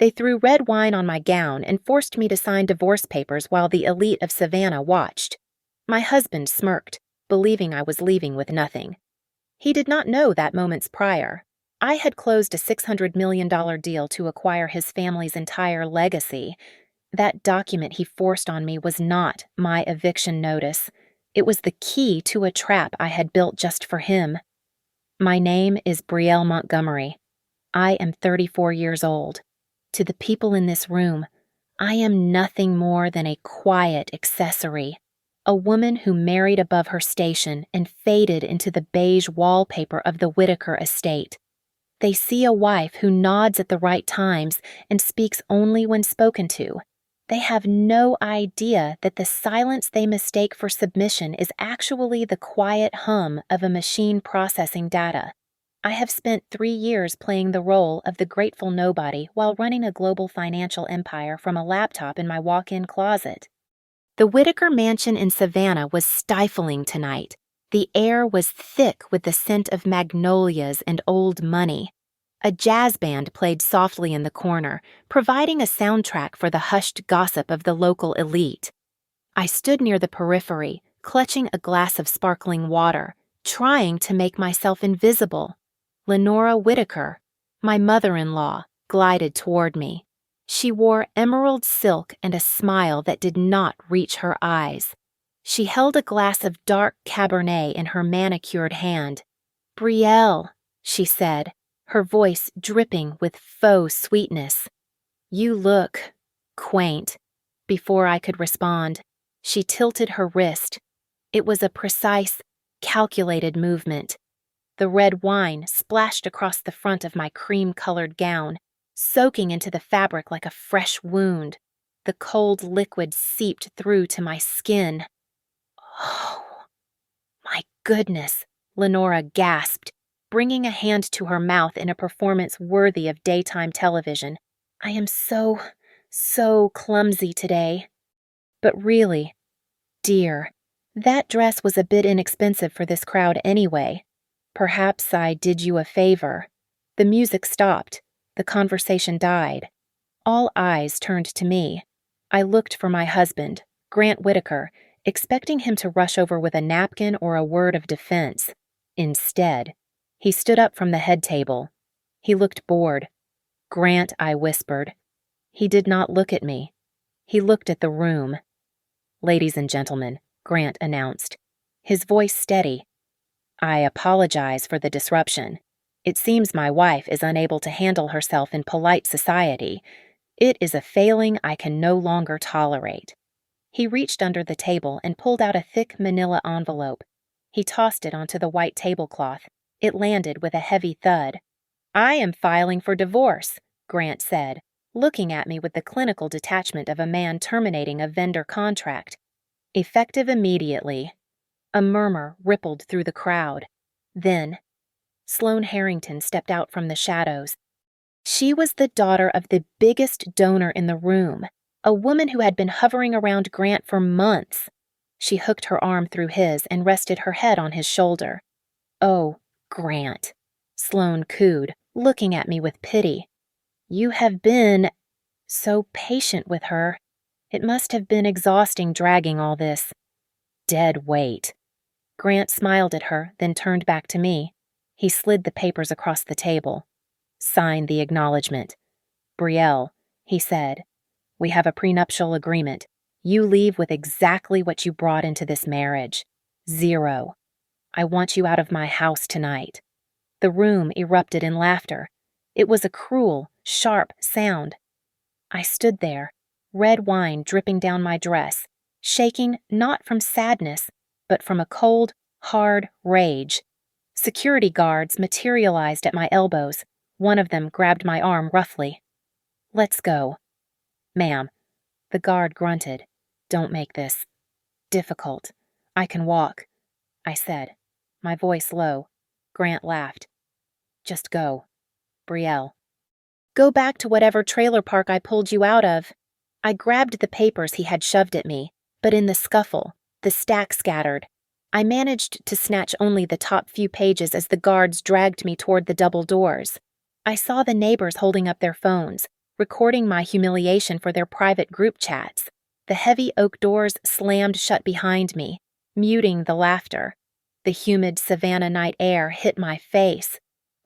They threw red wine on my gown and forced me to sign divorce papers while the elite of Savannah watched. My husband smirked, believing I was leaving with nothing. He did not know that moments prior, I had closed a $600 million deal to acquire his family's entire legacy. That document he forced on me was not my eviction notice. It was the key to a trap I had built just for him. My name is Brielle Montgomery. I am 34 years old. To the people in this room, I am nothing more than a quiet accessory, a woman who married above her station and faded into the beige wallpaper of the Whitaker estate. They see a wife who nods at the right times and speaks only when spoken to. They have no idea that the silence they mistake for submission is actually the quiet hum of a machine processing data. I have spent 3 years playing the role of the grateful nobody while running a global financial empire from a laptop in my walk-in closet. The Whitaker mansion in Savannah was stifling tonight. The air was thick with the scent of magnolias and old money. A jazz band played softly in the corner, providing a soundtrack for the hushed gossip of the local elite. I stood near the periphery, clutching a glass of sparkling water, trying to make myself invisible. Lenora Whitaker, my mother-in-law, glided toward me. She wore emerald silk and a smile that did not reach her eyes. She held a glass of dark Cabernet in her manicured hand. "Brielle," she said, her voice dripping with faux sweetness. "You look quaint." Before I could respond, she tilted her wrist. It was a precise, calculated movement. The red wine splashed across the front of my cream-colored gown, soaking into the fabric like a fresh wound. The cold liquid seeped through to my skin. "Oh, my goodness," Lenora gasped, bringing a hand to her mouth in a performance worthy of daytime television. "I am so clumsy today." But really, dear, that dress was a bit inexpensive for this crowd anyway. Perhaps I did you a favor. The music stopped. The conversation died. All eyes turned to me. I looked for my husband, Grant Whitaker, expecting him to rush over with a napkin or a word of defense. Instead, he stood up from the head table. He looked bored. "Grant," I whispered. He did not look at me. He looked at the room. "Ladies and gentlemen," Grant announced, his voice steady. "I apologize for the disruption. It seems my wife is unable to handle herself in polite society. It is a failing I can no longer tolerate." He reached under the table and pulled out a thick manila envelope. He tossed it onto the white tablecloth. It landed with a heavy thud. "I am filing for divorce," Grant said, looking at me with the clinical detachment of a man terminating a vendor contract. "Effective immediately." A murmur rippled through the crowd. Then, Sloane Harrington stepped out from the shadows. She was the daughter of the biggest donor in the room, a woman who had been hovering around Grant for months. She hooked her arm through his and rested her head on his shoulder. "Oh, Grant," Sloane cooed, looking at me with pity. "You have been so patient with her. It must have been exhausting dragging all this dead weight." Grant smiled at her, then turned back to me. He slid the papers across the table. "Sign the acknowledgement." "Brielle," he said, "we have a prenuptial agreement. You leave with exactly what you brought into this marriage. 0. I want you out of my house tonight." The room erupted in laughter. It was a cruel, sharp sound. I stood there, red wine dripping down my dress, shaking not from sadness, but from a cold, hard rage. Security guards materialized at my elbows. One of them grabbed my arm roughly. "Let's go." "Ma'am," the guard grunted. "Don't make this difficult. I can walk," I said, my voice low. Grant laughed. "Just go, Brielle." "Go back to whatever trailer park I pulled you out of." I grabbed the papers he had shoved at me, but in the scuffle, the stack scattered. I managed to snatch only the top few pages as the guards dragged me toward the double doors. I saw the neighbors holding up their phones, recording my humiliation for their private group chats. The heavy oak doors slammed shut behind me, muting the laughter. The humid Savannah night air hit my face.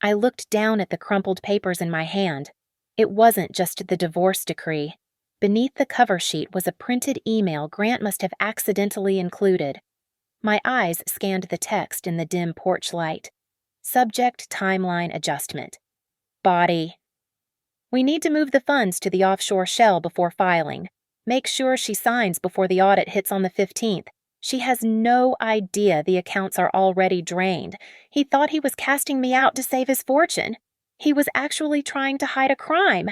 I looked down at the crumpled papers in my hand. It wasn't just the divorce decree. Beneath the cover sheet was a printed email Grant must have accidentally included. My eyes scanned the text in the dim porch light. Subject timeline adjustment. Body. We need to move the funds to the offshore shell before filing. Make sure she signs before the audit hits on the 15th. She has no idea the accounts are already drained. He thought he was casting me out to save his fortune. He was actually trying to hide a crime.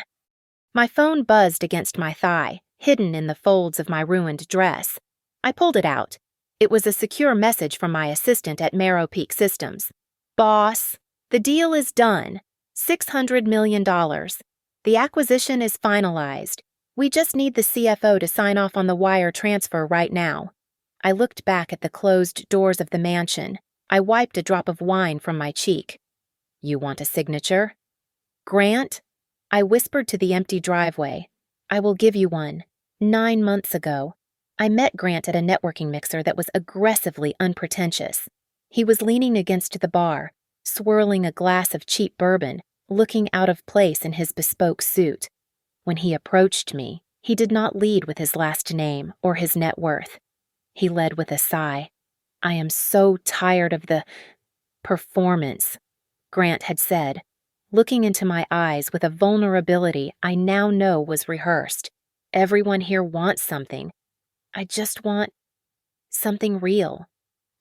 My phone buzzed against my thigh, hidden in the folds of my ruined dress. I pulled it out. It was a secure message from my assistant at Marrow Peak Systems. Boss, the deal is done. $600 million. The acquisition is finalized. We just need the CFO to sign off on the wire transfer right now. I looked back at the closed doors of the mansion. I wiped a drop of wine from my cheek. You want a signature? Grant? I whispered to the empty driveway. I will give you one. 9 months ago, I met Grant at a networking mixer that was aggressively unpretentious. He was leaning against the bar, swirling a glass of cheap bourbon, looking out of place in his bespoke suit. When he approached me, he did not lead with his last name or his net worth. He led with a sigh. I am so tired of the performance, Grant had said, looking into my eyes with a vulnerability I now know was rehearsed. Everyone here wants something. I just want something real.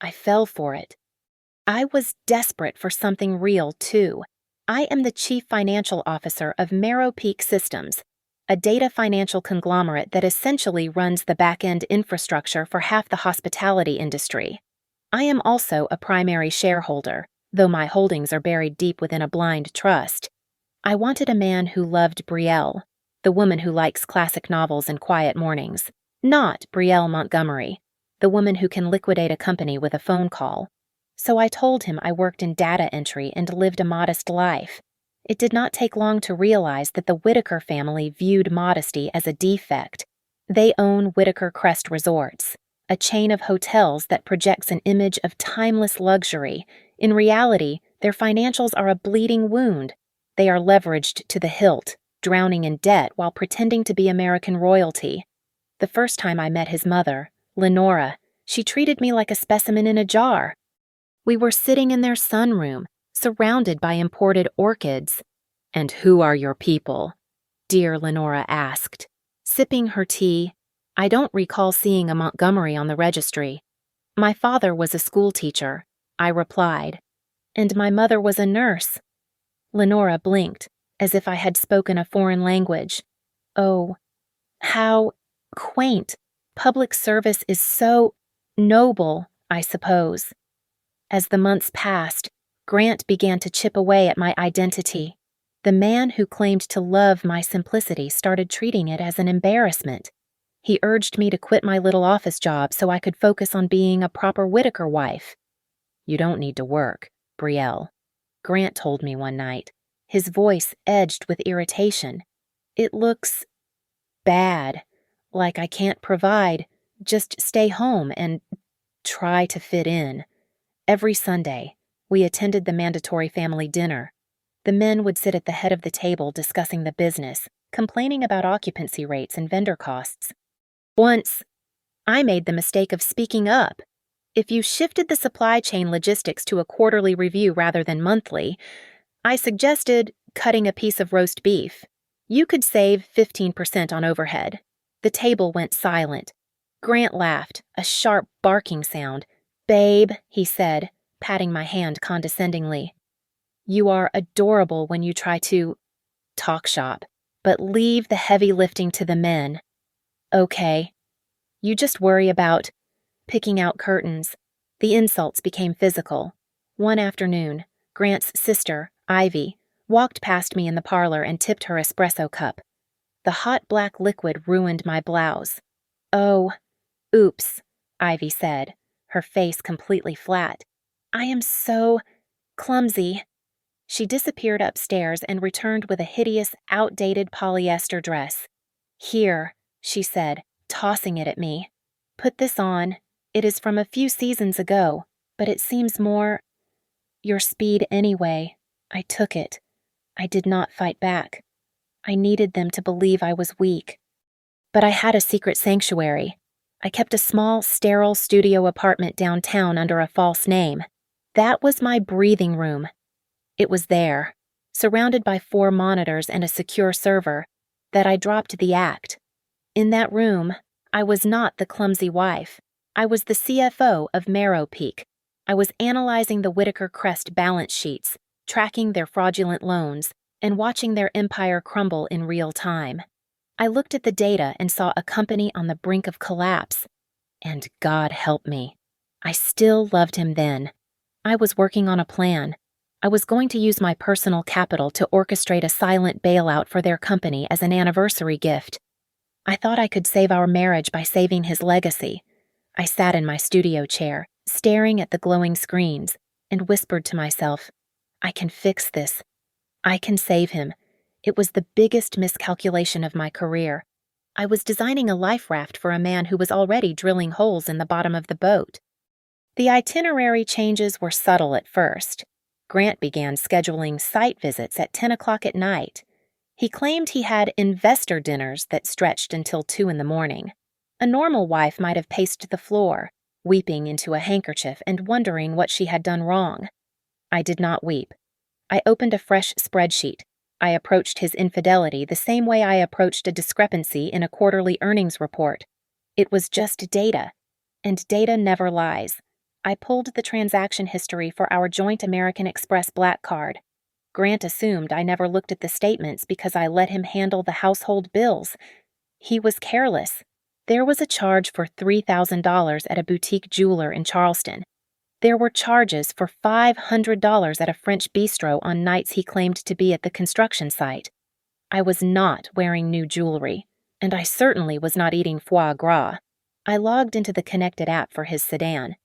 I fell for it. I was desperate for something real, too. I am the chief financial officer of Marrow Peak Systems, a data financial conglomerate that essentially runs the back-end infrastructure for half the hospitality industry. I am also a primary shareholder, though my holdings are buried deep within a blind trust. I wanted a man who loved Brielle, the woman who likes classic novels and quiet mornings, not Brielle Montgomery, the woman who can liquidate a company with a phone call. So I told him I worked in data entry and lived a modest life. It did not take long to realize that the Whitaker family viewed modesty as a defect. They own Whitaker Crest Resorts, a chain of hotels that projects an image of timeless luxury. In reality, their financials are a bleeding wound. They are leveraged to the hilt, drowning in debt while pretending to be American royalty. The first time I met his mother, Lenora, she treated me like a specimen in a jar. We were sitting in their sunroom, surrounded by imported orchids. And who are your people? Dear Lenora asked. Sipping her tea, I don't recall seeing a Montgomery on the registry. My father was a schoolteacher, I replied, and my mother was a nurse. Lenora blinked, as if I had spoken a foreign language. Oh, how quaint. Public service is so noble, I suppose. As the months passed, Grant began to chip away at my identity. The man who claimed to love my simplicity started treating it as an embarrassment. He urged me to quit my little office job so I could focus on being a proper Whitaker wife. You don't need to work, Brielle, Grant told me one night, his voice edged with irritation. It looks bad, like I can't provide, just stay home and try to fit in. Every Sunday, we attended the mandatory family dinner. The men would sit at the head of the table discussing the business, complaining about occupancy rates and vendor costs. Once, I made the mistake of speaking up. If you shifted the supply chain logistics to a quarterly review rather than monthly, I suggested cutting a piece of roast beef. You could save 15% on overhead. The table went silent. Grant laughed, a sharp barking sound. Babe, he said, patting my hand condescendingly. You are adorable when you try to talk shop, but leave the heavy lifting to the men. Okay. You just worry about picking out curtains. The insults became physical. One afternoon, Grant's sister, Ivy, walked past me in the parlor and tipped her espresso cup. The hot black liquid ruined my blouse. Oh, oops, Ivy said, her face completely flat. I am so clumsy. She disappeared upstairs and returned with a hideous, outdated polyester dress. "Here," she said, tossing it at me. "Put this on. It is from a few seasons ago, but it seems more your speed anyway." I took it. I did not fight back. I needed them to believe I was weak. But I had a secret sanctuary. I kept a small, sterile studio apartment downtown under a false name. That was my breathing room. It was there, surrounded by 4 monitors and a secure server, that I dropped the act. In that room, I was not the clumsy wife. I was the CFO of Marrow Peak. I was analyzing the Whitaker Crest balance sheets, tracking their fraudulent loans, and watching their empire crumble in real time. I looked at the data and saw a company on the brink of collapse. And God help me. I still loved him then. I was working on a plan. I was going to use my personal capital to orchestrate a silent bailout for their company as an anniversary gift. I thought I could save our marriage by saving his legacy. I sat in my studio chair, staring at the glowing screens, and whispered to myself, "I can fix this. I can save him." It was the biggest miscalculation of my career. I was designing a life raft for a man who was already drilling holes in the bottom of the boat. The itinerary changes were subtle at first. Grant began scheduling site visits at 10 o'clock at night. He claimed he had investor dinners that stretched until 2 in the morning. A normal wife might have paced the floor, weeping into a handkerchief and wondering what she had done wrong. I did not weep. I opened a fresh spreadsheet. I approached his infidelity the same way I approached a discrepancy in a quarterly earnings report. It was just data, and data never lies. I pulled the transaction history for our joint American Express Black Card. Grant assumed I never looked at the statements because I let him handle the household bills. He was careless. There was a charge for $3,000 at a boutique jeweler in Charleston. There were charges for $500 at a French bistro on nights he claimed to be at the construction site. I was not wearing new jewelry, and I certainly was not eating foie gras. I logged into the connected app for his sedan.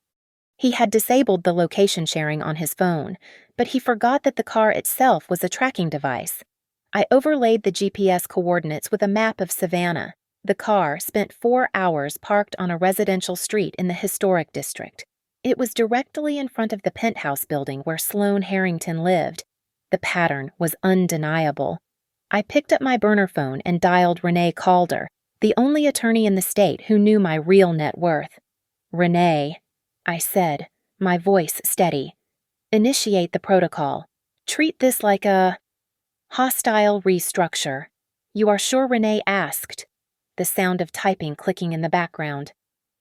He had disabled the location sharing on his phone, but he forgot that the car itself was a tracking device. I overlaid the GPS coordinates with a map of Savannah. The car spent 4 hours parked on a residential street in the historic district. It was directly in front of the penthouse building where Sloane Harrington lived. The pattern was undeniable. I picked up my burner phone and dialed Renee Calder, the only attorney in the state who knew my real net worth. "Renee," I said, my voice steady. "Initiate the protocol. Treat this like a hostile restructure." "You are sure Renee asked?" The sound of typing clicking in the background.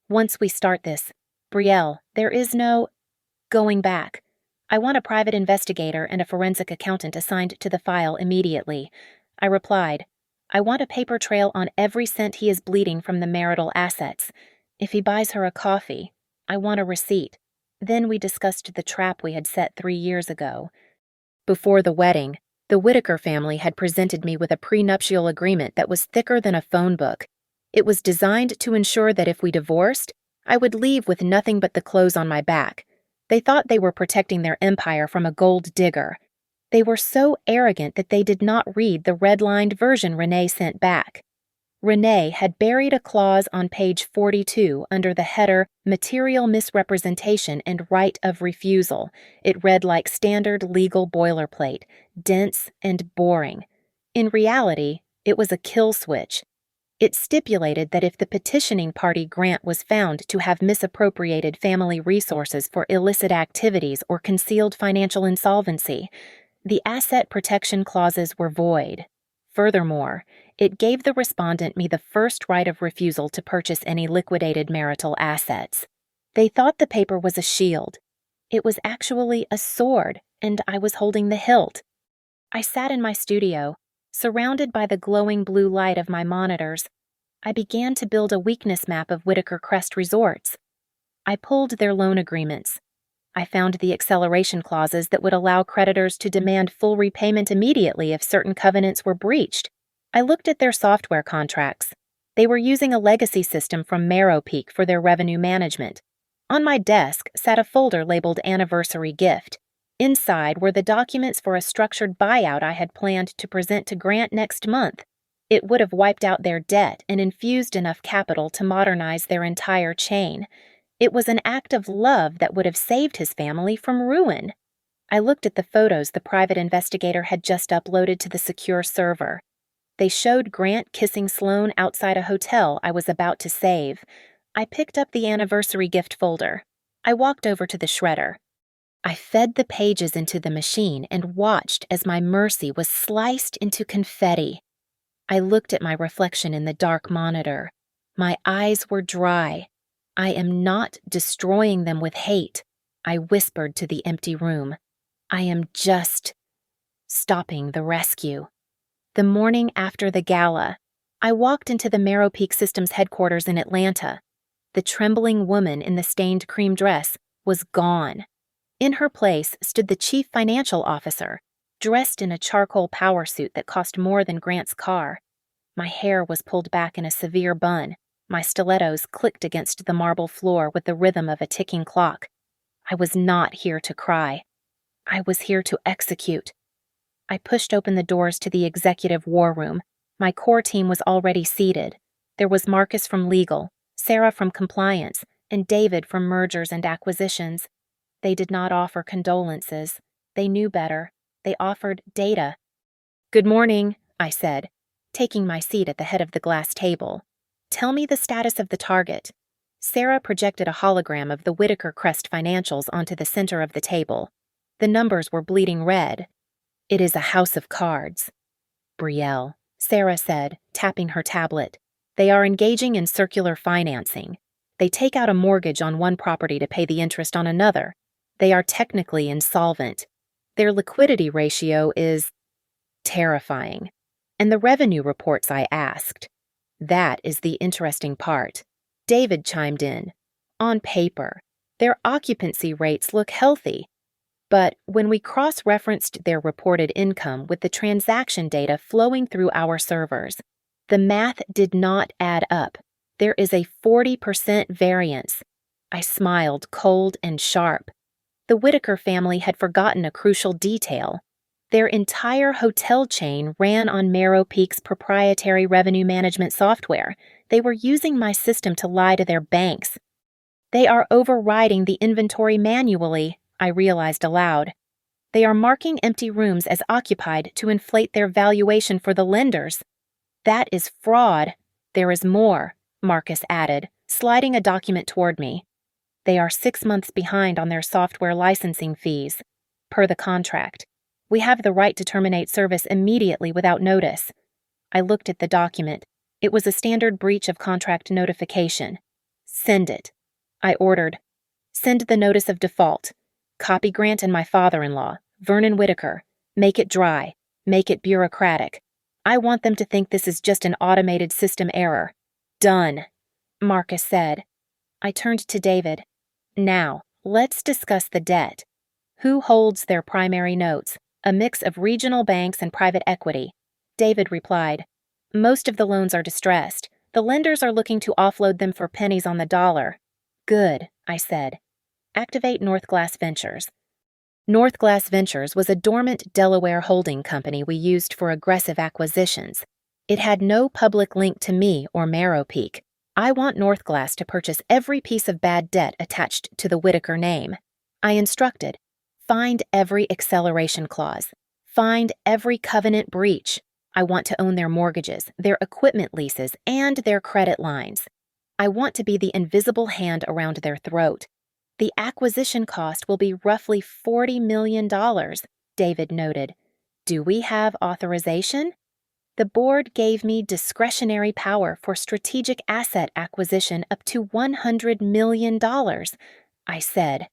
"Once we start this, Brielle, there is no going back. I want a private investigator and a forensic accountant assigned to the file immediately." I replied, "I want a paper trail on every cent he is bleeding from the marital assets. If he buys her a coffee, I want a receipt." Then we discussed the trap we had set 3 years ago. Before the wedding, the Whitaker family had presented me with a prenuptial agreement that was thicker than a phone book. It was designed to ensure that if we divorced, I would leave with nothing but the clothes on my back. They thought they were protecting their empire from a gold digger. They were so arrogant that they did not read the red-lined version Renee sent back. Renee had buried a clause on page 42 under the header "Material Misrepresentation and Right of Refusal." It read like standard legal boilerplate, dense and boring. In reality, it was a kill switch. It stipulated that if the petitioning party Grant was found to have misappropriated family resources for illicit activities or concealed financial insolvency, the asset protection clauses were void. Furthermore, it gave the respondent me the first right of refusal to purchase any liquidated marital assets. They thought the paper was a shield. It was actually a sword, and I was holding the hilt. I sat in my studio, surrounded by the glowing blue light of my monitors. I began to build a weakness map of Whitaker Crest resorts. I pulled their loan agreements. I found the acceleration clauses that would allow creditors to demand full repayment immediately if certain covenants were breached. I looked at their software contracts. They were using a legacy system from Marrow Peak for their revenue management. On my desk sat a folder labeled Anniversary Gift. Inside were the documents for a structured buyout I had planned to present to Grant next month. It would have wiped out their debt and infused enough capital to modernize their entire chain. It was an act of love that would have saved his family from ruin. I looked at the photos the private investigator had just uploaded to the secure server. They showed Grant kissing Sloane outside a hotel I was about to save. I picked up the anniversary gift folder. I walked over to the shredder. I fed the pages into the machine and watched as my mercy was sliced into confetti. I looked at my reflection in the dark monitor. My eyes were dry. I am not destroying them with hate, I whispered to the empty room. I am just stopping the rescue. The morning after the gala, I walked into the Marrow Peak Systems headquarters in Atlanta. The trembling woman in the stained cream dress was gone. In her place stood the chief financial officer, dressed in a charcoal power suit that cost more than Grant's car. My hair was pulled back in a severe bun. My stilettos clicked against the marble floor with the rhythm of a ticking clock. I was not here to cry. I was here to execute. I pushed open the doors to the executive war room. My core team was already seated. There was Marcus from legal, Sarah from compliance, and David from mergers and acquisitions. They did not offer condolences. They knew better. They offered data. "Good morning," I said, taking my seat at the head of the glass table. "Tell me the status of the target." Sarah projected a hologram of the Whitaker Crest financials onto the center of the table. The numbers were bleeding red. "It is a house of cards." "Brielle," Sarah said, tapping her tablet. "They are engaging in circular financing. They take out a mortgage on one property to pay the interest on another. They are technically insolvent. Their liquidity ratio is terrifying. And the revenue reports I asked. That is the interesting part." David chimed in. "On paper, their occupancy rates look healthy. But when we cross-referenced their reported income with the transaction data flowing through our servers, the math did not add up. There is a 40% variance." I smiled, cold and sharp. The Whitaker family had forgotten a crucial detail. Their entire hotel chain ran on Marrow Peak's proprietary revenue management software. They were using my system to lie to their banks. "They are overriding the inventory manually," I realized aloud. "They are marking empty rooms as occupied to inflate their valuation for the lenders." "That is fraud. There is more," Marcus added, sliding a document toward me. "They are 6 months behind on their software licensing fees. Per the contract, we have the right to terminate service immediately without notice." I looked at the document. It was a standard breach of contract notification. "Send it," I ordered. "Send the notice of default. Copy Grant and my father-in-law, Vernon Whitaker. Make it dry. Make it bureaucratic. I want them to think this is just an automated system error." "Done," Marcus said. I turned to David. "Now, let's discuss the debt. Who holds their primary notes? A mix of regional banks and private equity." David replied, "Most of the loans are distressed. The lenders are looking to offload them for pennies on the dollar." "Good," I said. "Activate North Glass Ventures." North Glass Ventures was a dormant Delaware holding company we used for aggressive acquisitions. It had no public link to me or Marrow Peak. I want North Glass to purchase every piece of bad debt attached to the Whitaker name. I instructed, find every acceleration clause. Find every covenant breach. I want to own their mortgages, their equipment leases, and their credit lines. I want to be the invisible hand around their throat. The acquisition cost will be roughly $40 million, David noted. "Do we have authorization?" "The board gave me discretionary power for strategic asset acquisition up to $100 million, I said.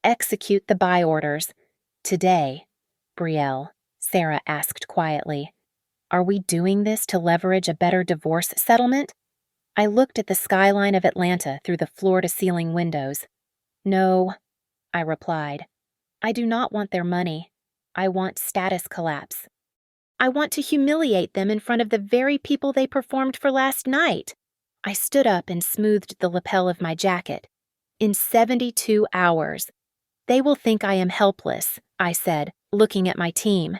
"Execute the buy orders." "Today, Brielle," Sarah asked quietly. "Are we doing this to leverage a better divorce settlement?" I looked at the skyline of Atlanta through the floor-to-ceiling windows. "No," I replied. "I do not want their money. I want status collapse. I want to humiliate them in front of the very people they performed for last night." I stood up and smoothed the lapel of my jacket. "In 72 hours. They will think I am helpless, I said, looking at my team.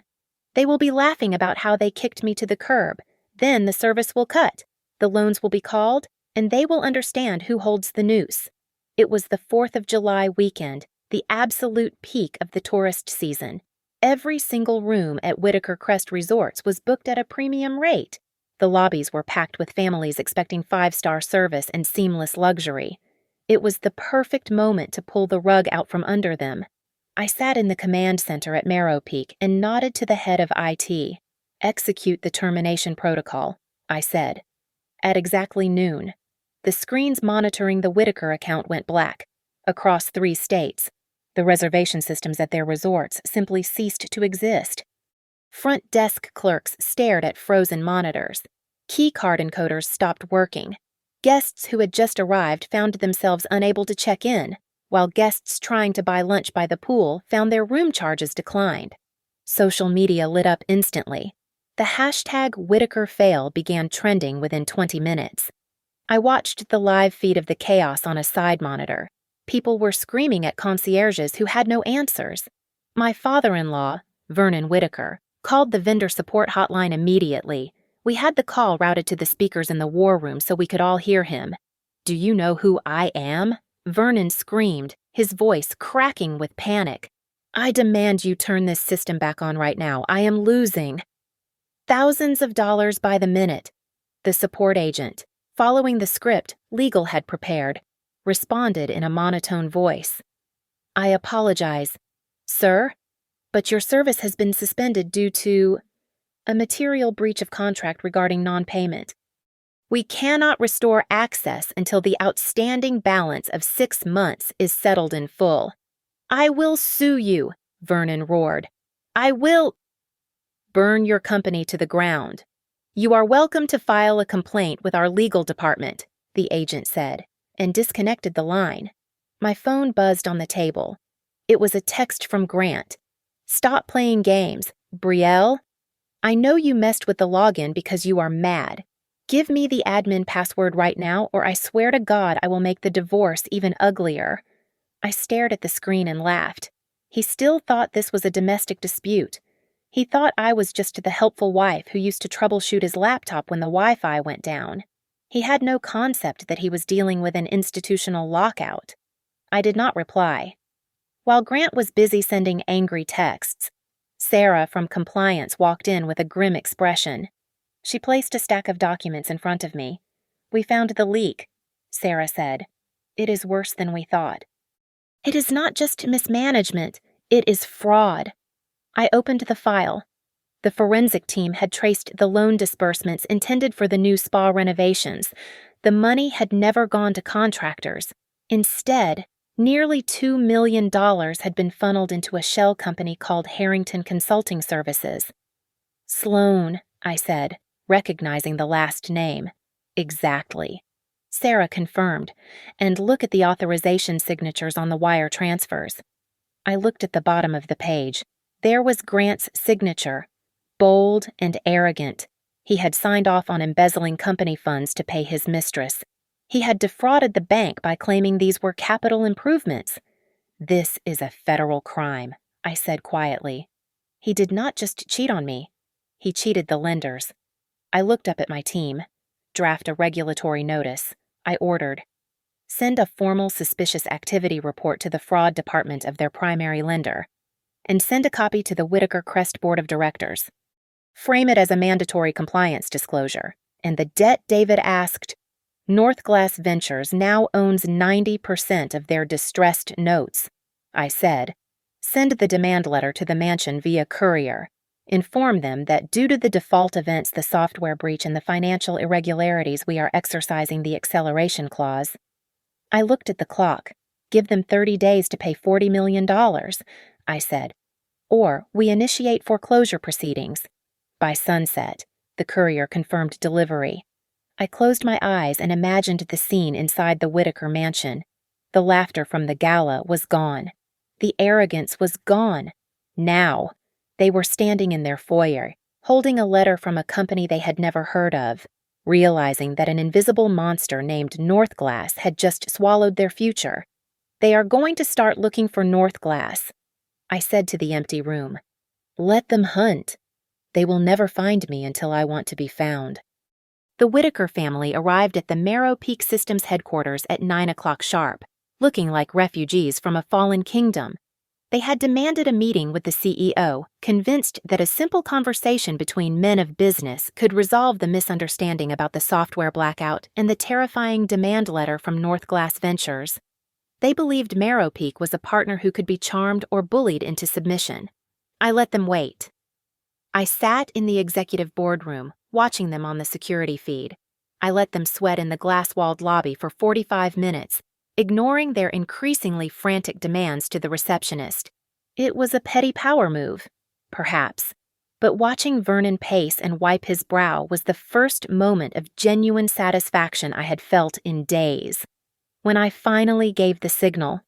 They will be laughing about how they kicked me to the curb. Then the service will cut, the loans will be called, and they will understand who holds the noose. It was the 4th of July weekend, the absolute peak of the tourist season. Every single room at Whitaker Crest Resorts was booked at a premium rate. The lobbies were packed with families expecting 5-star service and seamless luxury. It was the perfect moment to pull the rug out from under them. I sat in the command center at Marrow Peak and nodded to the head of IT. "Execute the termination protocol," I said. At exactly noon, the screens monitoring the Whitaker account went black. Across 3 states, the reservation systems at their resorts simply ceased to exist. Front desk clerks stared at frozen monitors. Key card encoders stopped working. Guests who had just arrived found themselves unable to check in, while guests trying to buy lunch by the pool found their room charges declined. Social media lit up instantly. The hashtag #WhitakerFail began trending within 20 minutes. I watched the live feed of the chaos on a side monitor. People were screaming at concierges who had no answers. My father-in-law, Vernon Whitaker, called the vendor support hotline immediately. We had the call routed to the speakers in the war room so we could all hear him. "Do you know who I am?" Vernon screamed, his voice cracking with panic. "I demand you turn this system back on right now. I am losing thousands of dollars by the minute." The support agent, following the script legal had prepared, responded in a monotone voice. "I apologize, sir, but your service has been suspended due to a material breach of contract regarding non-payment. We cannot restore access until the outstanding balance of 6 months is settled in full." "I will sue you," Vernon roared. "I will burn your company to the ground. You are welcome to file a complaint with our legal department," the agent said, and disconnected the line. My phone buzzed on the table. It was a text from Grant. "Stop playing games, Brielle. I know you messed with the login because you are mad. Give me the admin password right now, or I swear to God I will make the divorce even uglier." I stared at the screen and laughed. He still thought this was a domestic dispute. He thought I was just the helpful wife who used to troubleshoot his laptop when the Wi-Fi went down. He had no concept that he was dealing with an institutional lockout. I did not reply. While Grant was busy sending angry texts, Sarah from compliance walked in with a grim expression. She placed a stack of documents in front of me. "We found the leak," Sarah said. "It is worse than we thought." "It is not just mismanagement, it is fraud." I opened the file. The forensic team had traced the loan disbursements intended for the new spa renovations. The money had never gone to contractors. Instead, nearly $2 million had been funneled into a shell company called Harrington Consulting Services. "Sloan," I said, recognizing the last name. "Exactly." Sarah confirmed, "And look at the authorization signatures on the wire transfers." I looked at the bottom of the page. There was Grant's signature, bold and arrogant. He had signed off on embezzling company funds to pay his mistress. He had defrauded the bank by claiming these were capital improvements. "This is a federal crime," I said quietly. He did not just cheat on me. He cheated the lenders. I looked up at my team. "Draft a regulatory notice," I ordered. "Send a formal suspicious activity report to the fraud department of their primary lender. And send a copy to the Whitaker Crest Board of Directors. Frame it as a mandatory compliance disclosure. And the debt David asked, Northglass Ventures now owns 90% of their distressed notes," I said. "Send the demand letter to the mansion via courier. Inform them that due to the default events, the software breach, and the financial irregularities, we are exercising the acceleration clause." I looked at the clock. "Give them 30 days to pay $40 million, I said. "Or we initiate foreclosure proceedings." By sunset, the courier confirmed delivery. I closed my eyes and imagined the scene inside the Whitaker mansion. The laughter from the gala was gone. The arrogance was gone. Now, they were standing in their foyer, holding a letter from a company they had never heard of, realizing that an invisible monster named Northglass had just swallowed their future. They are going to start looking for North Glass, I said to the empty room. Let them hunt. They will never find me until I want to be found. The Whitaker family arrived at the Marrow Peak Systems headquarters at 9 o'clock sharp, looking like refugees from a fallen kingdom. They had demanded a meeting with the CEO, convinced that a simple conversation between men of business could resolve the misunderstanding about the software blackout and the terrifying demand letter from North Glass Ventures. They believed Marrow Peak was a partner who could be charmed or bullied into submission. I let them wait. I sat in the executive boardroom, watching them on the security feed. I let them sweat in the glass-walled lobby for 45 minutes, ignoring their increasingly frantic demands to the receptionist. It was a petty power move, perhaps, but watching Vernon pace and wipe his brow was the first moment of genuine satisfaction I had felt in days. When I finally gave the signal,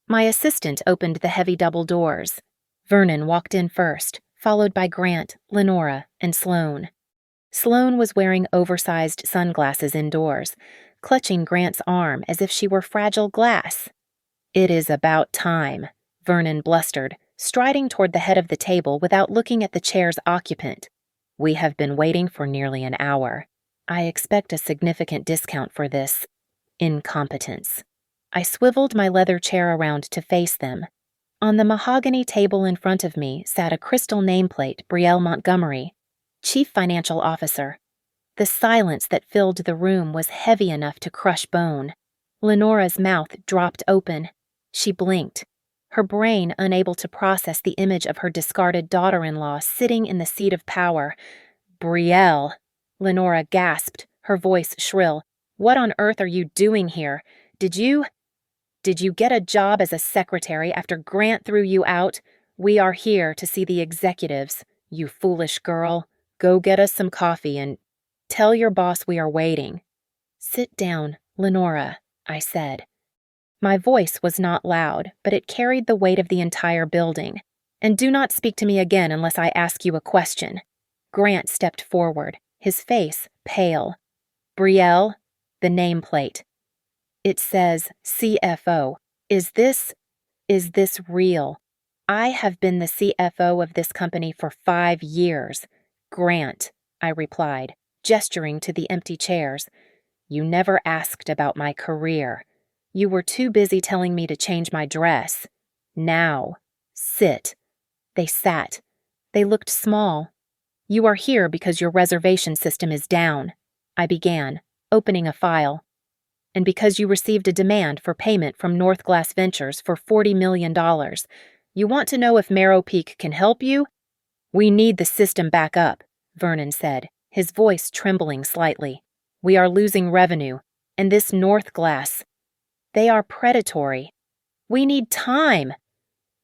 my assistant opened the heavy double doors. Vernon walked in first, followed by Grant, Lenora, and Sloane. Sloane was wearing oversized sunglasses indoors, clutching Grant's arm as if she were fragile glass. It is about time, Vernon blustered, striding toward the head of the table without looking at the chair's occupant. We have been waiting for nearly an hour. I expect a significant discount for this incompetence. I swiveled my leather chair around to face them. On the mahogany table in front of me sat a crystal nameplate, Brielle Montgomery, Chief Financial Officer. The silence that filled the room was heavy enough to crush bone. Lenora's mouth dropped open. She blinked, her brain unable to process the image of her discarded daughter-in-law sitting in the seat of power. Brielle, Lenora gasped, her voice shrill. What on earth are you doing here? Did you get a job as a secretary after Grant threw you out? We are here to see the executives. You foolish girl. Go get us some coffee and tell your boss we are waiting. Sit down, Lenora, I said. My voice was not loud, but it carried the weight of the entire building. And do not speak to me again unless I ask you a question. Grant stepped forward, his face pale. Brielle, the nameplate. It says CFO. Is this real? I have been the CFO of this company for 5 years. Grant, I replied, gesturing to the empty chairs. You never asked about my career. You were too busy telling me to change my dress. Now, sit. They sat. They looked small. You are here because your reservation system is down, I began, opening a file. And because you received a demand for payment from North Glass Ventures for $40 million. You want to know if Marrow Peak can help you? We need the system back up, Vernon said, his voice trembling slightly. We are losing revenue, and this North Glass. They are predatory. We need time.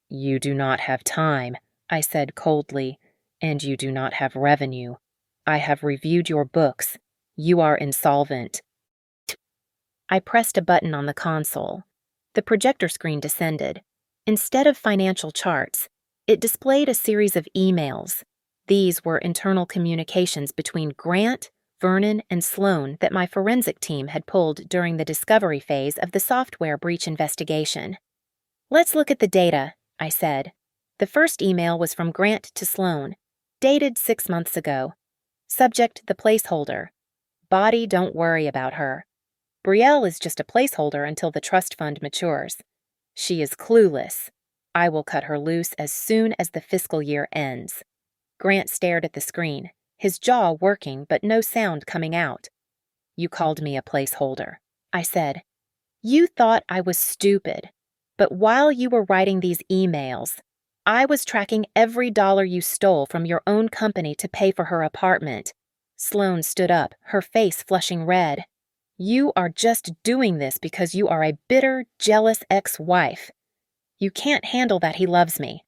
You do not have time, I said coldly, and you do not have revenue. I have reviewed your books. You are insolvent. I pressed a button on the console. The projector screen descended. Instead of financial charts, it displayed a series of emails. These were internal communications between Grant, Vernon, and Sloane that my forensic team had pulled during the discovery phase of the software breach investigation. Let's look at the data, I said. The first email was from Grant to Sloane, dated 6 months ago. Subject the placeholder. Body, don't worry about her. Brielle is just a placeholder until the trust fund matures. She is clueless. I will cut her loose as soon as the fiscal year ends. Grant stared at the screen, his jaw working but no sound coming out. You called me a placeholder, I said. You thought I was stupid, but while you were writing these emails, I was tracking every dollar you stole from your own company to pay for her apartment. Sloane stood up, her face flushing red. You are just doing this because you are a bitter, jealous ex-wife. You can't handle that he loves me.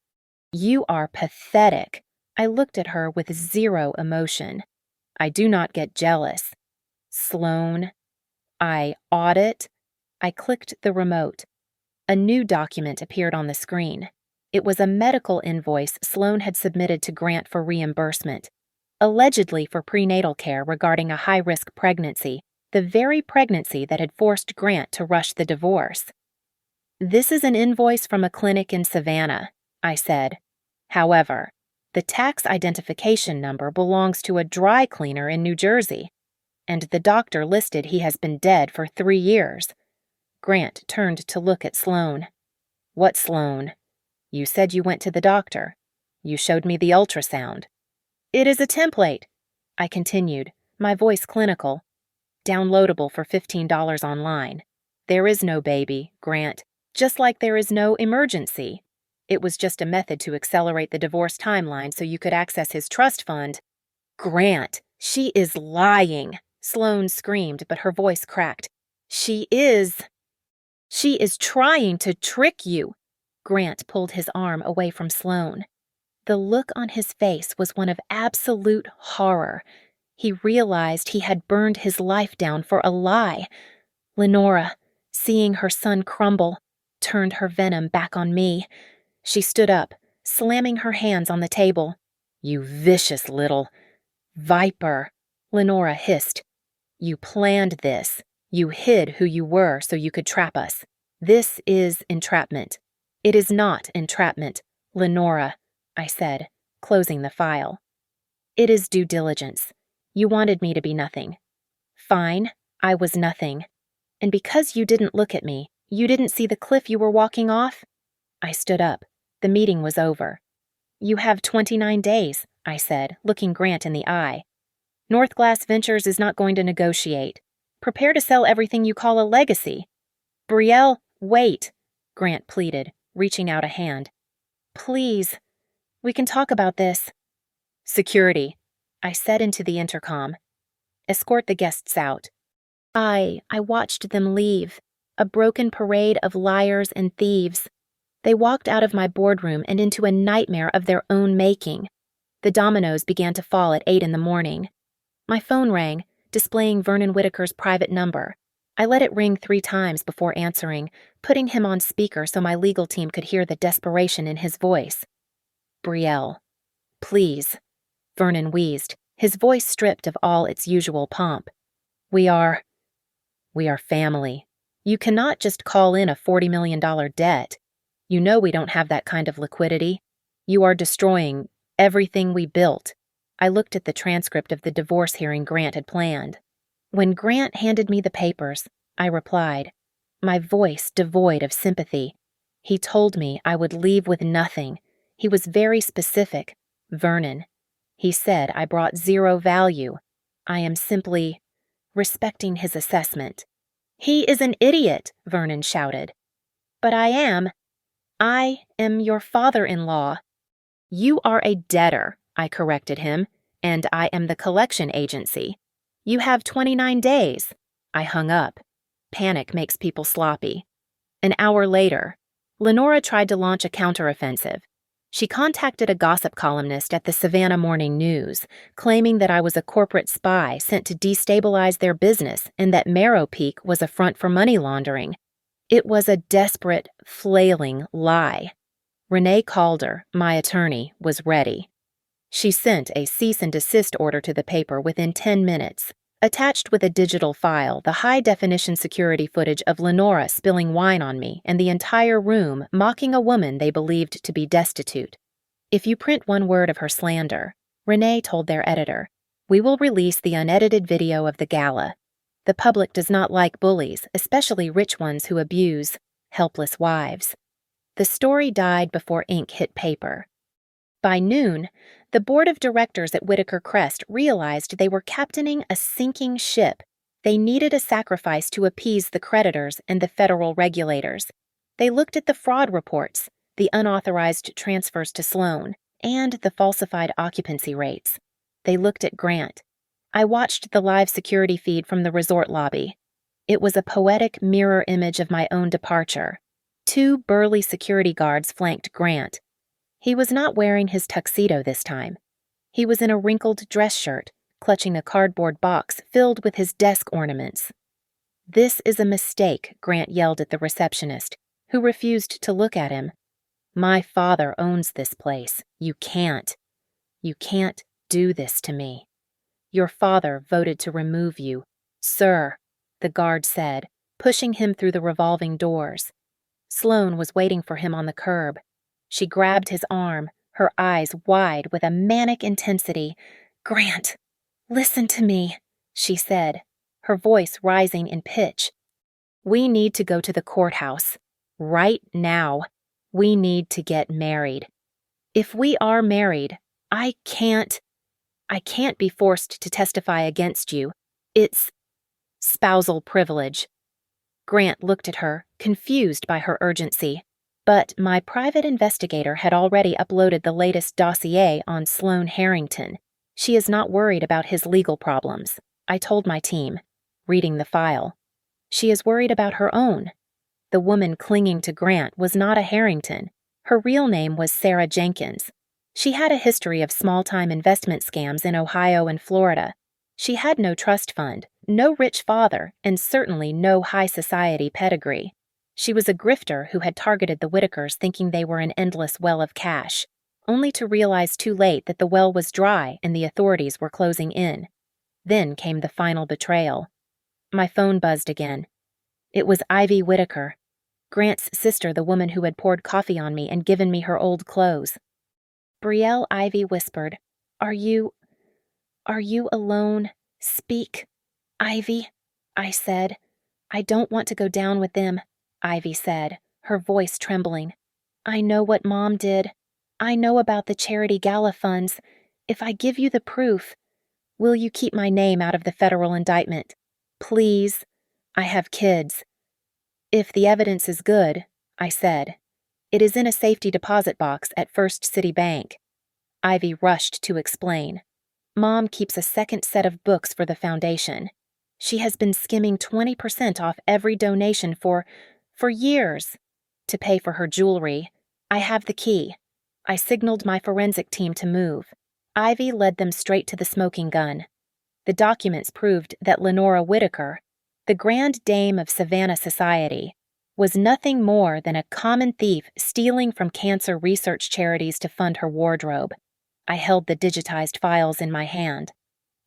You are pathetic. I looked at her with zero emotion. I do not get jealous. Sloane. I audit. I clicked the remote. A new document appeared on the screen. It was a medical invoice Sloane had submitted to Grant for reimbursement, allegedly for prenatal care regarding a high-risk pregnancy, the very pregnancy that had forced Grant to rush the divorce. "This is an invoice from a clinic in Savannah," I said. "However, the tax identification number belongs to a dry cleaner in New Jersey, and the doctor listed he has been dead for 3 years." Grant turned to look at Sloane. "What Sloane? You said you went to the doctor. You showed me the ultrasound." "It is a template," I continued, my voice clinical. "Downloadable for $15 online. There is no baby, Grant, just like there is no emergency. It was just a method to accelerate the divorce timeline so you could access his trust fund." "Grant, she is lying," Sloane screamed, but her voice cracked. She is trying to trick you." Grant pulled his arm away from Sloane. The look on his face was one of absolute horror. He realized he had burned his life down for a lie. Lenora, seeing her son crumble, turned her venom back on me. She stood up, slamming her hands on the table. "You vicious little viper," Lenora hissed. "You planned this. You hid who you were so you could trap us. This is entrapment." "It is not entrapment, Lenora," I said, closing the file. "It is due diligence. You wanted me to be nothing. Fine, I was nothing. And because you didn't look at me, you didn't see the cliff you were walking off?" I stood up. The meeting was over. "You have 29 days, I said, looking Grant in the eye. "North Glass Ventures is not going to negotiate. Prepare to sell everything you call a legacy." "Brielle, wait," Grant pleaded, reaching out a hand. "Please, we can talk about this." "Security," I said into the intercom. "Escort the guests out." I watched them leave, a broken parade of liars and thieves. They walked out of my boardroom and into a nightmare of their own making. The dominoes began to fall at 8 in the morning. My phone rang, displaying Vernon Whitaker's private number. I let it ring 3 times before answering, putting him on speaker so my legal team could hear the desperation in his voice. "Brielle, please," Vernon wheezed, his voice stripped of all its usual pomp. We are family. You cannot just call in a $40 million debt. You know we don't have that kind of liquidity. You are destroying everything we built." I looked at the transcript of the divorce hearing Grant had planned. When Grant handed me the papers, I replied, my voice devoid of sympathy. He told me I would leave with nothing. He was very specific. Vernon. He said I brought 0 value. I am simply respecting his assessment. "He is an idiot," Vernon shouted. "But I am your father-in-law." "You are a debtor," I corrected him, "and I am the collection agency. You have 29 days. I hung up. Panic makes people sloppy. An hour later, Lenora tried to launch a counteroffensive. She contacted a gossip columnist at the Savannah Morning News, claiming that I was a corporate spy sent to destabilize their business and that Marrow Peak was a front for money laundering. It was a desperate, flailing lie. Renee Calder, my attorney, was ready. She sent a cease and desist order to the paper within 10 minutes, attached with a digital file the high-definition security footage of Lenora spilling wine on me and the entire room mocking a woman they believed to be destitute. "If you print one word of her slander," Renee told their editor, "we will release the unedited video of the gala. The public does not like bullies, especially rich ones who abuse helpless wives." The story died before ink hit paper. By noon, the board of directors at Whitaker Crest realized they were captaining a sinking ship. They needed a sacrifice to appease the creditors and the federal regulators. They looked at the fraud reports, the unauthorized transfers to Sloane, and the falsified occupancy rates. They looked at Grant. I watched the live security feed from the resort lobby. It was a poetic mirror image of my own departure. 2 burly security guards flanked Grant. He was not wearing his tuxedo this time. He was in a wrinkled dress shirt, clutching a cardboard box filled with his desk ornaments. "This is a mistake," Grant yelled at the receptionist, who refused to look at him. "My father owns this place. You can't do this to me. Your father voted to remove you, sir," the guard said, pushing him through the revolving doors. Sloane was waiting for him on the curb. She grabbed his arm, her eyes wide with a manic intensity. "Grant, listen to me," she said, her voice rising in pitch. "We need to go to the courthouse. Right now. We need to get married. If we are married, I can't be forced to testify against you. It's spousal privilege." Grant looked at her, confused by her urgency. But my private investigator had already uploaded the latest dossier on Sloane Harrington. She is not worried about his legal problems, I told my team, reading the file. She is worried about her own. The woman clinging to Grant was not a Harrington. Her real name was Sarah Jenkins. She had a history of small-time investment scams in Ohio and Florida. She had no trust fund, no rich father, and certainly no high society pedigree. She was a grifter who had targeted the Whitakers thinking they were an endless well of cash, only to realize too late that the well was dry and the authorities were closing in. Then came the final betrayal. My phone buzzed again. It was Ivy Whitaker, Grant's sister, the woman who had poured coffee on me and given me her old clothes. Brielle, Ivy whispered, Are you alone? Speak. Ivy, I said. I don't want to go down with them, Ivy said, her voice trembling. I know what Mom did. I know about the charity gala funds. If I give you the proof, will you keep my name out of the federal indictment? Please. I have kids. If the evidence is good, I said. It is in a safety deposit box at First City Bank. Ivy rushed to explain. Mom keeps a second set of books for the foundation. She has been skimming 20% off every donation for years. To pay for her jewelry, I have the key. I signaled my forensic team to move. Ivy led them straight to the smoking gun. The documents proved that Lenora Whitaker, the grand dame of Savannah society, was nothing more than a common thief stealing from cancer research charities to fund her wardrobe. I held the digitized files in my hand.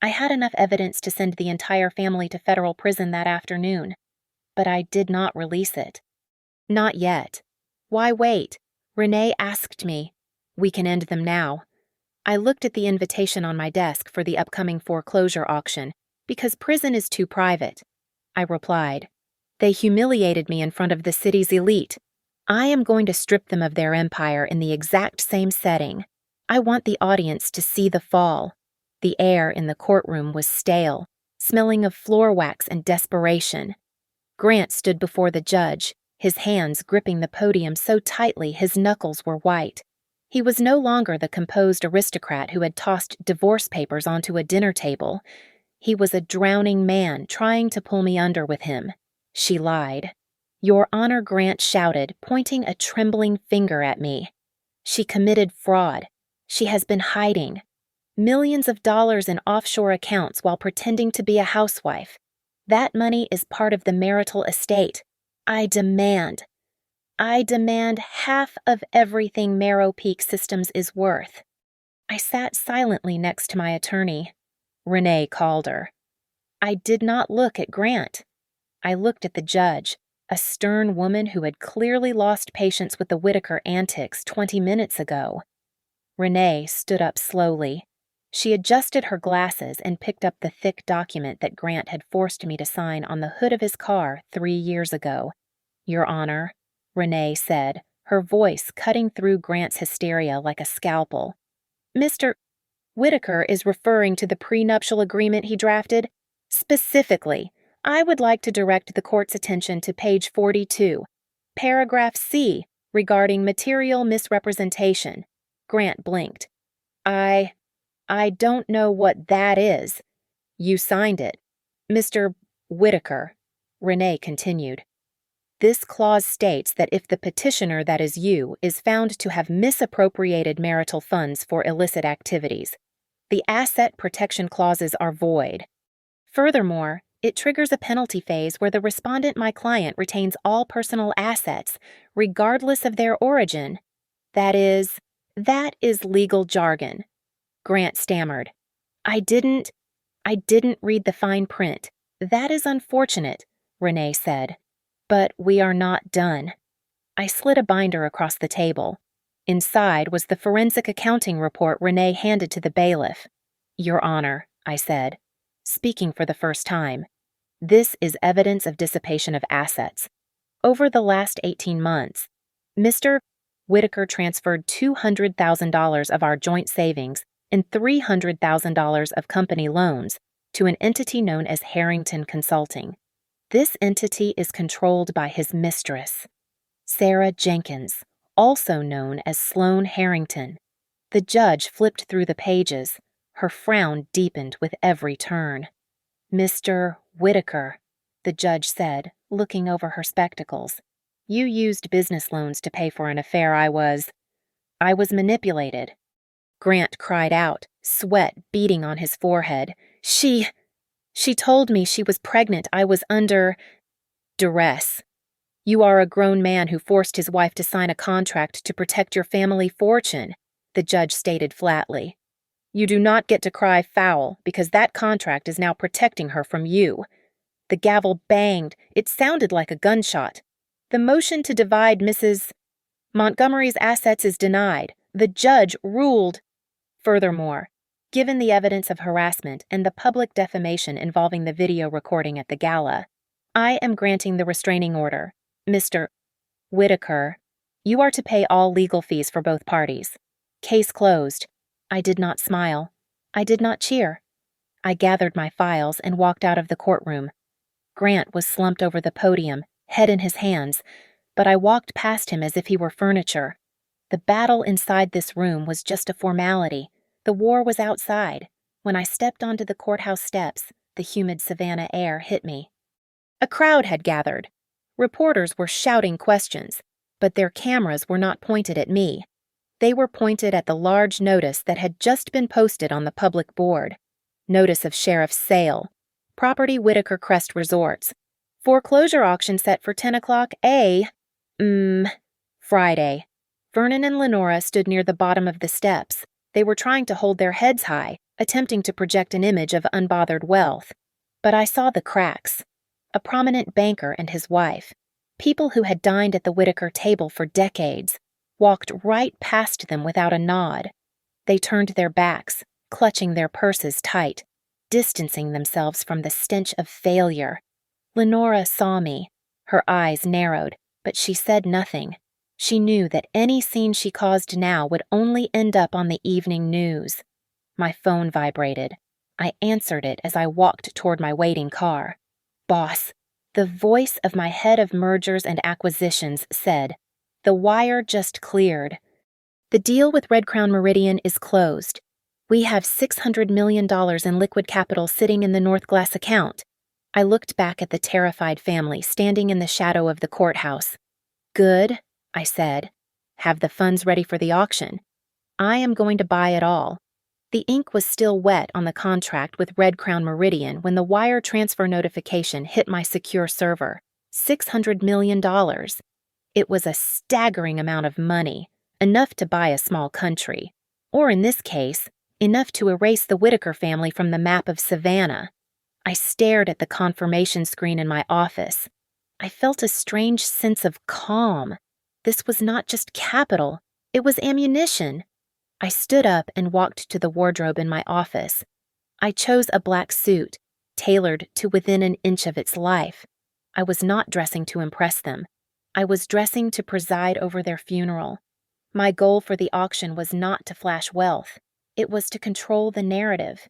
I had enough evidence to send the entire family to federal prison that afternoon, but I did not release it. Not yet. Why wait? Renee asked me. We can end them now. I looked at the invitation on my desk for the upcoming foreclosure auction because prison is too private. I replied. They humiliated me in front of the city's elite. I am going to strip them of their empire in the exact same setting. I want the audience to see the fall. The air in the courtroom was stale, smelling of floor wax and desperation. Grant stood before the judge, his hands gripping the podium so tightly his knuckles were white. He was no longer the composed aristocrat who had tossed divorce papers onto a dinner table. He was a drowning man trying to pull me under with him. She lied. Your Honor, Grant shouted, pointing a trembling finger at me. She committed fraud. She has been hiding. Millions of dollars in offshore accounts while pretending to be a housewife. That money is part of the marital estate. I demand half of everything Marrow Peak Systems is worth. I sat silently next to my attorney. Renee called her. I did not look at Grant. I looked at the judge, a stern woman who had clearly lost patience with the Whitaker antics 20 minutes ago. Renee stood up slowly. She adjusted her glasses and picked up the thick document that Grant had forced me to sign on the hood of his car 3 years ago. Your Honor, Renee said, her voice cutting through Grant's hysteria like a scalpel. Mr. Whitaker is referring to the prenuptial agreement he drafted. Specifically, I would like to direct the court's attention to page 42, paragraph C, regarding material misrepresentation. Grant blinked. I don't know what that is. You signed it. Mr. Whitaker, Renee continued. This clause states that if the petitioner, that is you, is found to have misappropriated marital funds for illicit activities, the asset protection clauses are void. Furthermore, it triggers a penalty phase where the respondent, my client, retains all personal assets, regardless of their origin. That is legal jargon. Grant stammered. I didn't read the fine print. That is unfortunate, Renee said. But we are not done. I slid a binder across the table. Inside was the forensic accounting report Renee handed to the bailiff. "Your Honor," I said, speaking for the first time, "this is evidence of dissipation of assets. Over the last 18 months, Mr. Whitaker transferred $200,000 of our joint savings and $300,000 of company loans to an entity known as Harrington Consulting. This entity is controlled by his mistress, Sarah Jenkins, also known as Sloane Harrington." The judge flipped through the pages. Her frown deepened with every turn. "Mr. Whitaker," the judge said, looking over her spectacles, "you used business loans to pay for an affair I was manipulated." Grant cried out, sweat beading on his forehead. She told me she was pregnant. I was under duress. You are a grown man who forced his wife to sign a contract to protect your family fortune," the judge stated flatly. "You do not get to cry foul because that contract is now protecting her from you." The gavel banged. It sounded like a gunshot. "The motion to divide Mrs. Montgomery's assets is denied," the judge ruled. Furthermore, given the evidence of harassment and the public defamation involving the video recording at the gala, I am granting the restraining order. Mr. Whitaker, you are to pay all legal fees for both parties. Case closed. I did not smile. I did not cheer. I gathered my files and walked out of the courtroom. Grant was slumped over the podium, head in his hands, but I walked past him as if he were furniture. The battle inside this room was just a formality. The war was outside. When I stepped onto the courthouse steps, the humid Savannah air hit me. A crowd had gathered. Reporters were shouting questions, but their cameras were not pointed at me. They were pointed at the large notice that had just been posted on the public board. Notice of sheriff's sale. Property Whitaker Crest Resorts. Foreclosure auction set for 10 o'clock Friday. Vernon and Lenora stood near the bottom of the steps. They were trying to hold their heads high, attempting to project an image of unbothered wealth. But I saw the cracks. A prominent banker and his wife, people who had dined at the Whitaker table for decades, walked right past them without a nod. They turned their backs, clutching their purses tight, distancing themselves from the stench of failure. Lenora saw me. Her eyes narrowed, but she said nothing. She knew that any scene she caused now would only end up on the evening news. My phone vibrated. I answered it as I walked toward my waiting car. "Boss," the voice of my head of mergers and acquisitions said, "The wire just cleared. The deal with Red Crown Meridian is closed. We have $600 million in liquid capital sitting in the North Glass account." I looked back at the terrified family standing in the shadow of the courthouse. "Good," I said. "Have the funds ready for the auction. I am going to buy it all." The ink was still wet on the contract with Red Crown Meridian when the wire transfer notification hit my secure server. $600 million. It was a staggering amount of money, enough to buy a small country. Or in this case, enough to erase the Whitaker family from the map of Savannah. I stared at the confirmation screen in my office. I felt a strange sense of calm. This was not just capital, it was ammunition. I stood up and walked to the wardrobe in my office. I chose a black suit, tailored to within an inch of its life. I was not dressing to impress them. I was dressing to preside over their funeral. My goal for the auction was not to flash wealth. It was to control the narrative.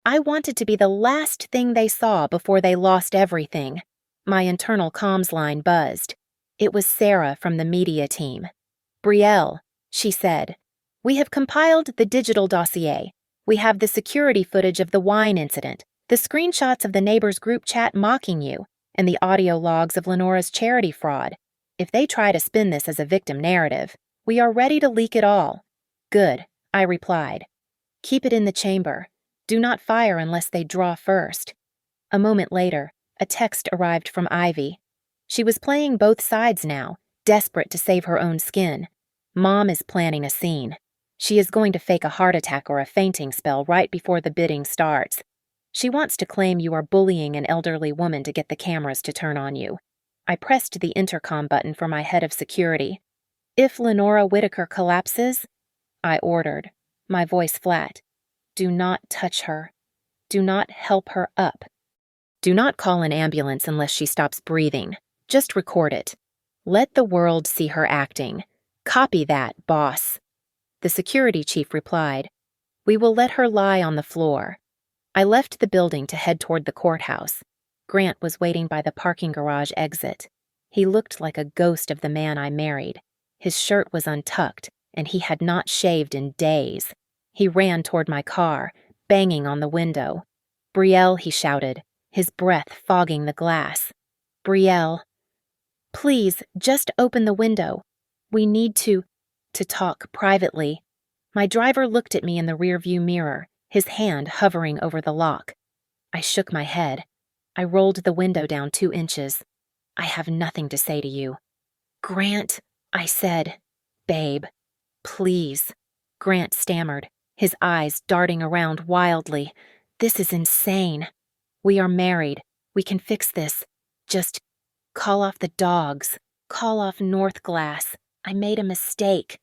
I wanted to be the last thing they saw before they lost everything. My internal comms line buzzed. It was Sarah from the media team. "Brielle," she said, "we have compiled the digital dossier. We have the security footage of the wine incident, the screenshots of the neighbors' group chat mocking you, and the audio logs of Lenora's charity fraud. If they try to spin this as a victim narrative, we are ready to leak it all." "Good," I replied. "Keep it in the chamber. Do not fire unless they draw first." A moment later, a text arrived from Ivy. She was playing both sides now, desperate to save her own skin. "Mom is planning a scene. She is going to fake a heart attack or a fainting spell right before the bidding starts. She wants to claim you are bullying an elderly woman to get the cameras to turn on you. I pressed the intercom button for my head of security. "If Lenora Whitaker collapses," I ordered, my voice flat, "do not touch her. Do not help her up. Do not call an ambulance unless she stops breathing. Just record it. Let the world see her acting. Copy that, boss." The security chief replied, "We will let her lie on the floor." I left the building to head toward the courthouse. Grant was waiting by the parking garage exit. He looked like a ghost of the man I married. His shirt was untucked, and he had not shaved in days. He ran toward my car, banging on the window. "Brielle," he shouted, his breath fogging the glass. "Brielle, please, just open the window. We need to talk privately." My driver looked at me in the rearview mirror, his hand hovering over the lock. I shook my head. I rolled the window down 2 inches. "I have nothing to say to you." "Grant," I said. "Babe, please." Grant stammered, his eyes darting around wildly. "This is insane. We are married. We can fix this. Just call off the dogs. Call off North Glass. I made a mistake.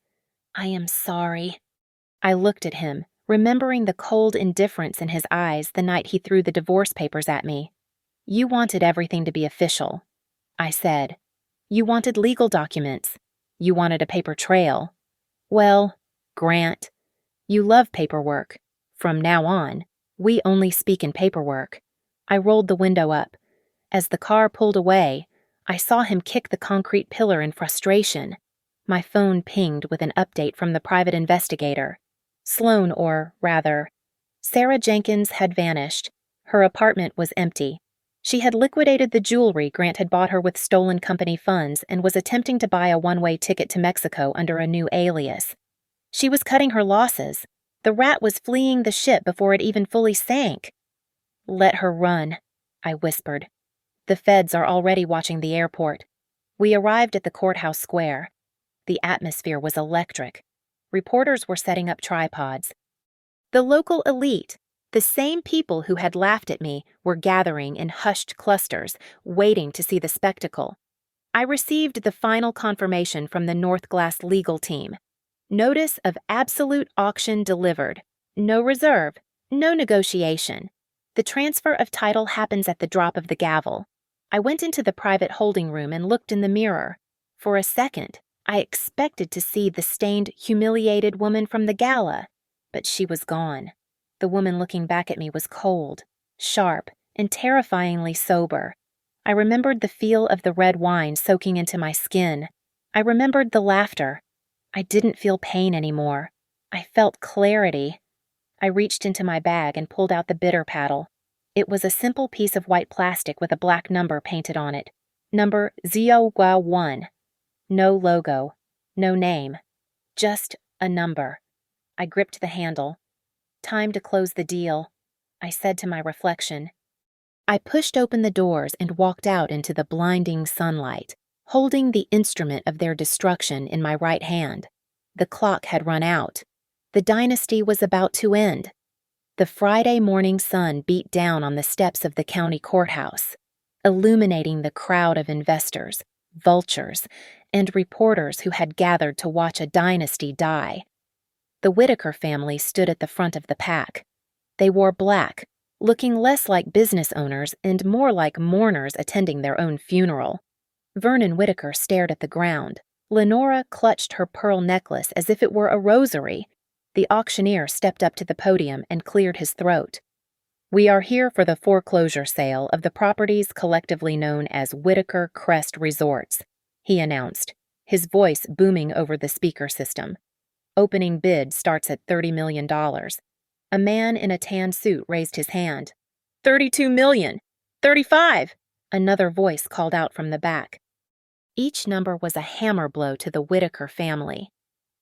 I am sorry." I looked at him, remembering the cold indifference in his eyes the night he threw the divorce papers at me. "You wanted everything to be official," I said. "You wanted legal documents. You wanted a paper trail. Well, Grant, you love paperwork. From now on, we only speak in paperwork." I rolled the window up. As the car pulled away, I saw him kick the concrete pillar in frustration. My phone pinged with an update from the private investigator. Sloan, or rather, Sarah Jenkins, had vanished. Her apartment was empty. She had liquidated the jewelry Grant had bought her with stolen company funds and was attempting to buy a one-way ticket to Mexico under a new alias. She was cutting her losses. The rat was fleeing the ship before it even fully sank. "Let her run," I whispered. "The feds are already watching the airport." We arrived at the courthouse square. The atmosphere was electric. Reporters were setting up tripods. The local elite, the same people who had laughed at me, were gathering in hushed clusters, waiting to see the spectacle. I received the final confirmation from the North Glass legal team. Notice of absolute auction delivered. No reserve, no negotiation. The transfer of title happens at the drop of the gavel. I went into the private holding room and looked in the mirror. For a second, I expected to see the stained, humiliated woman from the gala, but she was gone. The woman looking back at me was cold, sharp, and terrifyingly sober. I remembered the feel of the red wine soaking into my skin. I remembered the laughter. I didn't feel pain anymore. I felt clarity. I reached into my bag and pulled out the bitter paddle. It was a simple piece of white plastic with a black number painted on it. Number 0-1. No logo. No name. Just a number. I gripped the handle. Time to close the deal, I said to my reflection. I pushed open the doors and walked out into the blinding sunlight, holding the instrument of their destruction in my right hand. The clock had run out. The dynasty was about to end. The Friday morning sun beat down on the steps of the county courthouse, illuminating the crowd of investors, vultures, and reporters who had gathered to watch a dynasty die. The Whitaker family stood at the front of the pack. They wore black, looking less like business owners and more like mourners attending their own funeral. Vernon Whitaker stared at the ground. Lenora clutched her pearl necklace as if it were a rosary. The auctioneer stepped up to the podium and cleared his throat. "We are here for the foreclosure sale of the properties collectively known as Whitaker Crest Resorts," he announced, his voice booming over the speaker system. "Opening bid starts at $30 million. A man in a tan suit raised his hand. $32 million! $35! Another voice called out from the back. Each number was a hammer blow to the Whitaker family.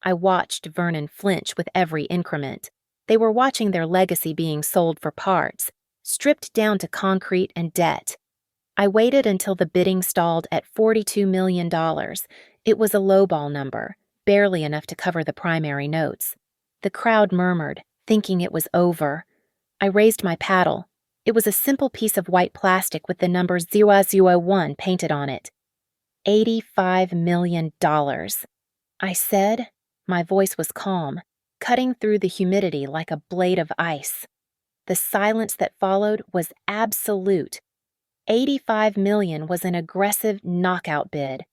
I watched Vernon flinch with every increment. They were watching their legacy being sold for parts, stripped down to concrete and debt. I waited until the bidding stalled at $42 million. It was a lowball number, barely enough to cover the primary notes. The crowd murmured, thinking it was over. I raised my paddle. It was a simple piece of white plastic with the number 001 painted on it. $85 million. I said, my voice was calm, cutting through the humidity like a blade of ice. The silence that followed was absolute. 85 million was an aggressive knockout bid.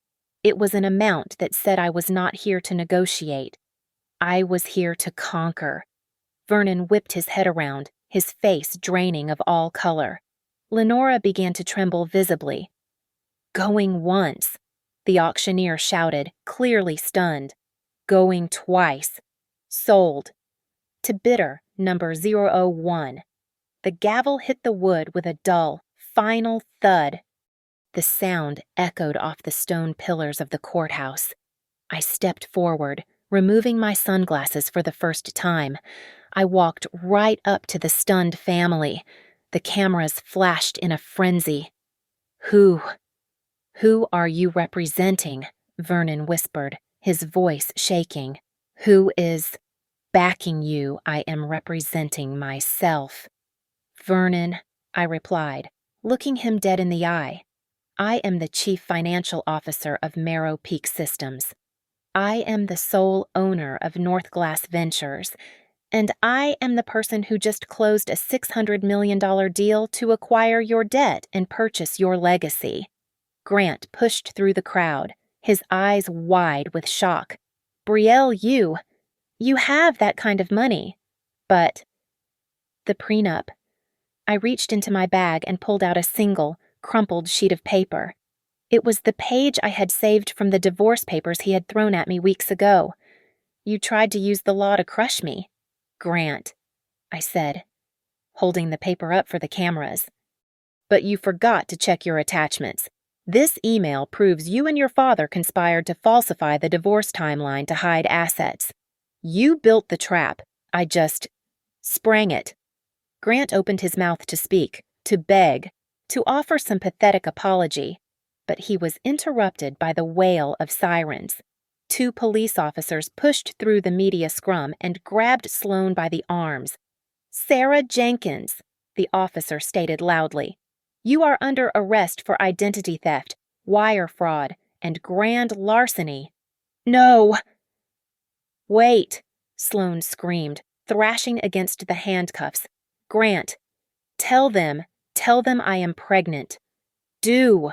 It was an amount that said I was not here to negotiate. I was here to conquer. Vernon whipped his head around, his face draining of all color. Lenora began to tremble visibly. Going once, the auctioneer shouted, clearly stunned. Going twice. Sold. To bidder number 001. The gavel hit the wood with a dull, final thud. The sound echoed off the stone pillars of the courthouse. I stepped forward, removing my sunglasses for the first time. I walked right up to the stunned family. The cameras flashed in a frenzy. Who are you representing? Vernon whispered, his voice shaking. Who is backing you? I am representing myself. Vernon, I replied, looking him dead in the eye. I am the chief financial officer of Marrow Peak Systems. I am the sole owner of North Glass Ventures, and I am the person who just closed a $600 million deal to acquire your debt and purchase your legacy. Grant pushed through the crowd, his eyes wide with shock. Brielle, you have that kind of money. But the prenup. I reached into my bag and pulled out a single, crumpled sheet of paper. It was the page I had saved from the divorce papers he had thrown at me weeks ago. You tried to use the law to crush me. Grant, I said, holding the paper up for the cameras. But you forgot to check your attachments. This email proves you and your father conspired to falsify the divorce timeline to hide assets. You built the trap. I just sprang it. Grant opened his mouth to speak, to beg, to offer some pathetic apology, but he was interrupted by the wail of sirens. 2 police officers pushed through the media scrum and grabbed Sloan by the arms. Sarah Jenkins, the officer stated loudly. You are under arrest for identity theft, wire fraud, and grand larceny. No! Wait, Sloan screamed, thrashing against the handcuffs. Grant, tell them I am pregnant. Do!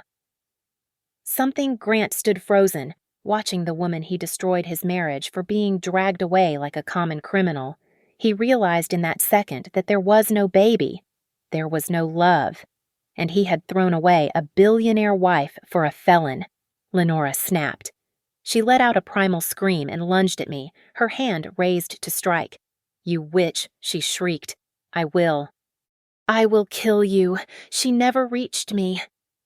Something Grant stood frozen, watching the woman he destroyed his marriage for being dragged away like a common criminal. He realized in that second that there was no baby. There was no love. And he had thrown away a billionaire wife for a felon. Lenora snapped. She let out a primal scream and lunged at me, her hand raised to strike. You witch, she shrieked. I will kill you. She never reached me.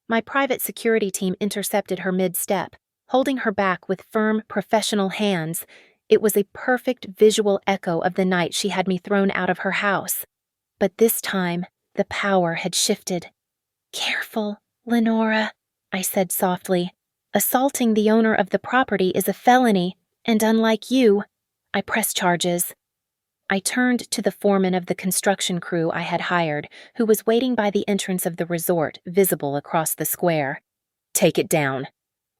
My private security team intercepted her mid-step, holding her back with firm, professional hands. It was a perfect visual echo of the night she had me thrown out of her house. But this time, the power had shifted. Careful, Lenora, I said softly. Assaulting the owner of the property is a felony, and unlike you, I press charges. I turned to the foreman of the construction crew I had hired, who was waiting by the entrance of the resort, visible across the square. Take it down,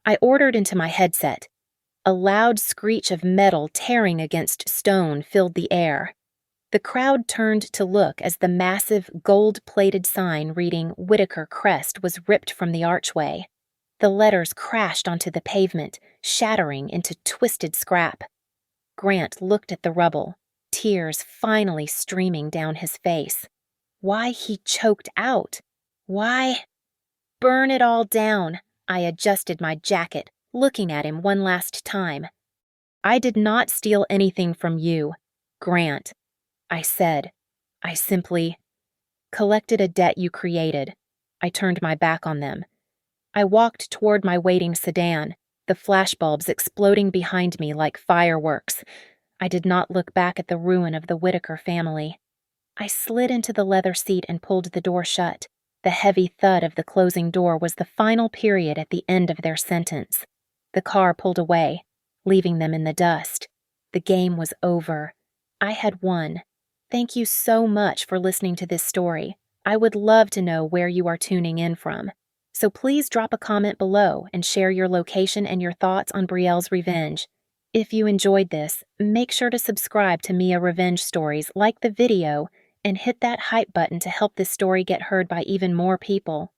I ordered into my headset. A loud screech of metal tearing against stone filled the air. The crowd turned to look as the massive, gold-plated sign reading Whitaker Crest was ripped from the archway. The letters crashed onto the pavement, shattering into twisted scrap. Grant looked at the rubble, tears finally streaming down his face. Why he choked out? Why? Burn it all down. I adjusted my jacket, looking at him one last time. I did not steal anything from you, Grant. I said. I simply collected a debt you created. I turned my back on them. I walked toward my waiting sedan, the flashbulbs exploding behind me like fireworks. I did not look back at the ruin of the Whitaker family. I slid into the leather seat and pulled the door shut. The heavy thud of the closing door was the final period at the end of their sentence. The car pulled away, leaving them in the dust. The game was over. I had won. Thank you so much for listening to this story. I would love to know where you are tuning in from. So please drop a comment below and share your location and your thoughts on Brielle's revenge. If you enjoyed this, make sure to subscribe to Mia Revenge Stories, like the video, and hit that hype button to help this story get heard by even more people.